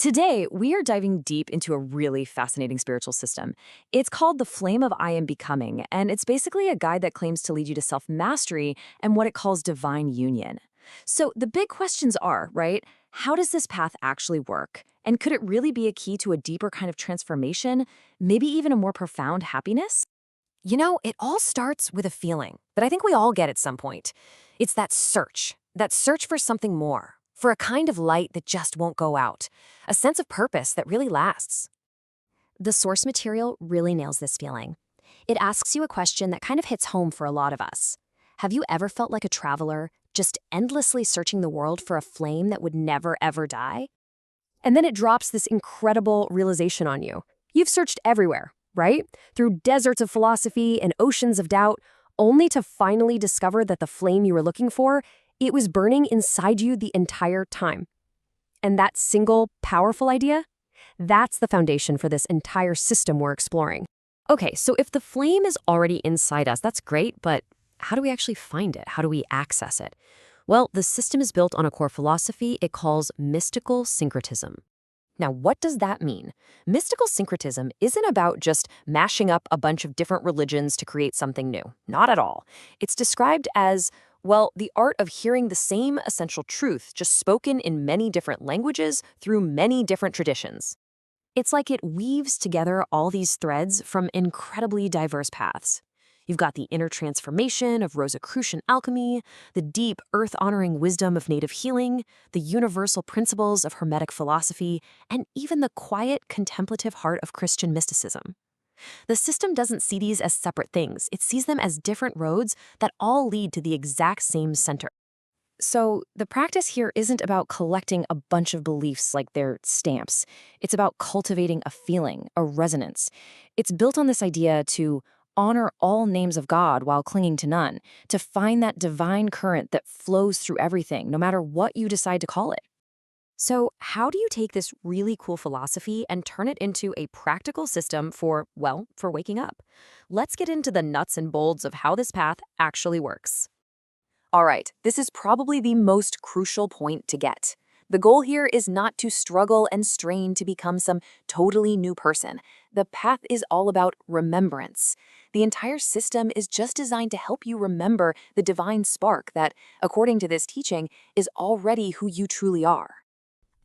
Today, we are diving deep into a really fascinating spiritual system. It's called the Flame of I Am Becoming, and it's basically a guide that claims to lead you to self-mastery and what it calls divine union. So the big questions are, right? How does this path actually work? And could it really be a key to a deeper kind of transformation, maybe even a more profound happiness? It all starts with a feeling that I think we all get at some point. It's that search for something more, for a kind of light that just won't go out, a sense of purpose that really lasts. The source material really nails this feeling. It asks you a question that kind of hits home for a lot of us. Have you ever felt like a traveler, just endlessly searching the world for a flame that would never ever die? And then it drops this incredible realization on you. You've searched everywhere, right? Through deserts of philosophy and oceans of doubt, only to finally discover that the flame you were looking for, it was burning inside you the entire time. And that single, powerful idea, that's the foundation for this entire system we're exploring. Okay, so if the flame is already inside us, that's great, but how do we actually find it? How do we access it? Well, the system is built on a core philosophy it calls mystical syncretism. Now, what does that mean? Mystical syncretism isn't about just mashing up a bunch of different religions to create something new. Not at all. It's described as, well, the art of hearing the same essential truth, just spoken in many different languages through many different traditions. It's like it weaves together all these threads from incredibly diverse paths. You've got the inner transformation of Rosicrucian alchemy, the deep earth-honoring wisdom of native healing, the universal principles of Hermetic philosophy, and even the quiet, contemplative heart of Christian mysticism. The system doesn't see these as separate things. It sees them as different roads that all lead to the exact same center. So the practice here isn't about collecting a bunch of beliefs like they're stamps. It's about cultivating a feeling, a resonance. It's built on this idea to honor all names of God while clinging to none, to find that divine current that flows through everything, no matter what you decide to call it. So how do you take this really cool philosophy and turn it into a practical system for waking up? Let's get into the nuts and bolts of how this path actually works. All right, this is probably the most crucial point to get. The goal here is not to struggle and strain to become some totally new person. The path is all about remembrance. The entire system is just designed to help you remember the divine spark that, according to this teaching, is already who you truly are.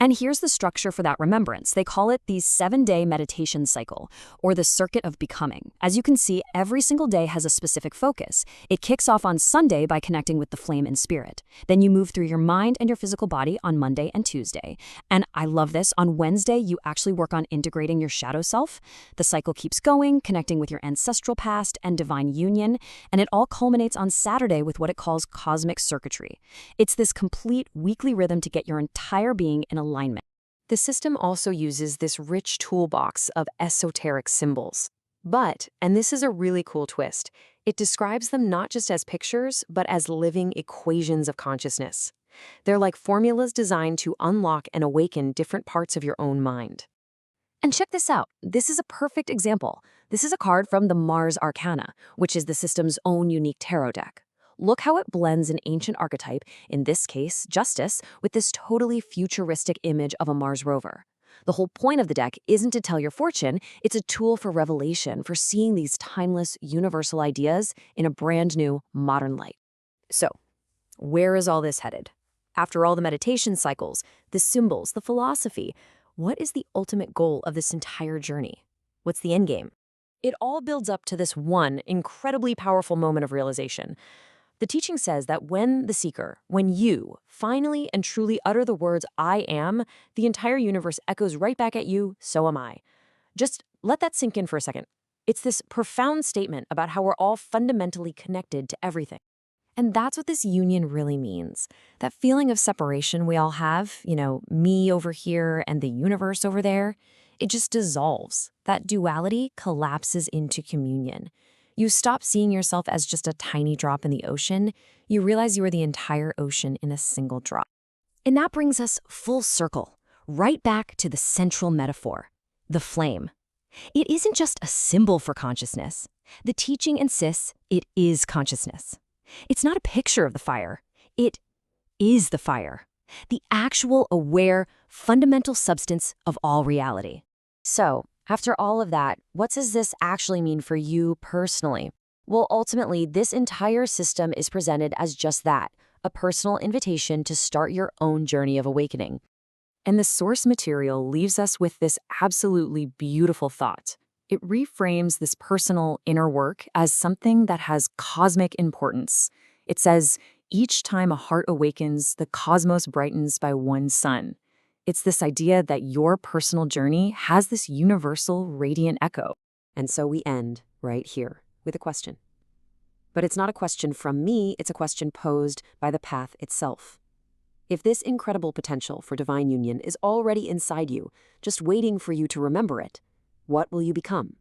And here's the structure for that remembrance. They call it the 7-day meditation cycle, or the circuit of becoming. As you can see, every single day has a specific focus. It kicks off on Sunday by connecting with the flame in spirit. Then you move through your mind and your physical body on Monday and Tuesday. And I love this, on Wednesday, you actually work on integrating your shadow self. The cycle keeps going, connecting with your ancestral past and divine union, and it all culminates on Saturday with what it calls cosmic circuitry. It's this complete weekly rhythm to get your entire being in alignment. The system also uses this rich toolbox of esoteric symbols. But, and this is a really cool twist, it describes them not just as pictures, but as living equations of consciousness. They're like formulas designed to unlock and awaken different parts of your own mind. And check this out. This is a perfect example. This is a card from the Mars Arcana, which is the system's own unique tarot deck. Look how it blends an ancient archetype, in this case, justice, with this totally futuristic image of a Mars rover. The whole point of the deck isn't to tell your fortune, it's a tool for revelation, for seeing these timeless, universal ideas in a brand new, modern light. So, where is all this headed? After all the meditation cycles, the symbols, the philosophy, what is the ultimate goal of this entire journey? What's the end game? It all builds up to this one incredibly powerful moment of realization. The teaching says that when the seeker, when you, finally and truly utter the words, I am, the entire universe echoes right back at you, so am I. Just let that sink in for a second. It's this profound statement about how we're all fundamentally connected to everything. And that's what this union really means. That feeling of separation we all have, me over here and the universe over there, it just dissolves. That duality collapses into communion. You stop seeing yourself as just a tiny drop in the ocean. You realize you are the entire ocean in a single drop. And that brings us full circle, right back to the central metaphor, the flame. It isn't just a symbol for consciousness. The teaching insists it is consciousness. It's not a picture of the fire. It is the fire. the actual, aware, fundamental substance of all reality. So, after all of that, what does this actually mean for you personally? Well, ultimately, this entire system is presented as just that, a personal invitation to start your own journey of awakening. And the source material leaves us with this absolutely beautiful thought. It reframes this personal inner work as something that has cosmic importance. It says, each time a heart awakens, the cosmos brightens by one sun. It's this idea that your personal journey has this universal radiant echo. And so we end right here with a question. But it's not a question from me, it's a question posed by the path itself. If this incredible potential for divine union is already inside you, just waiting for you to remember it, what will you become?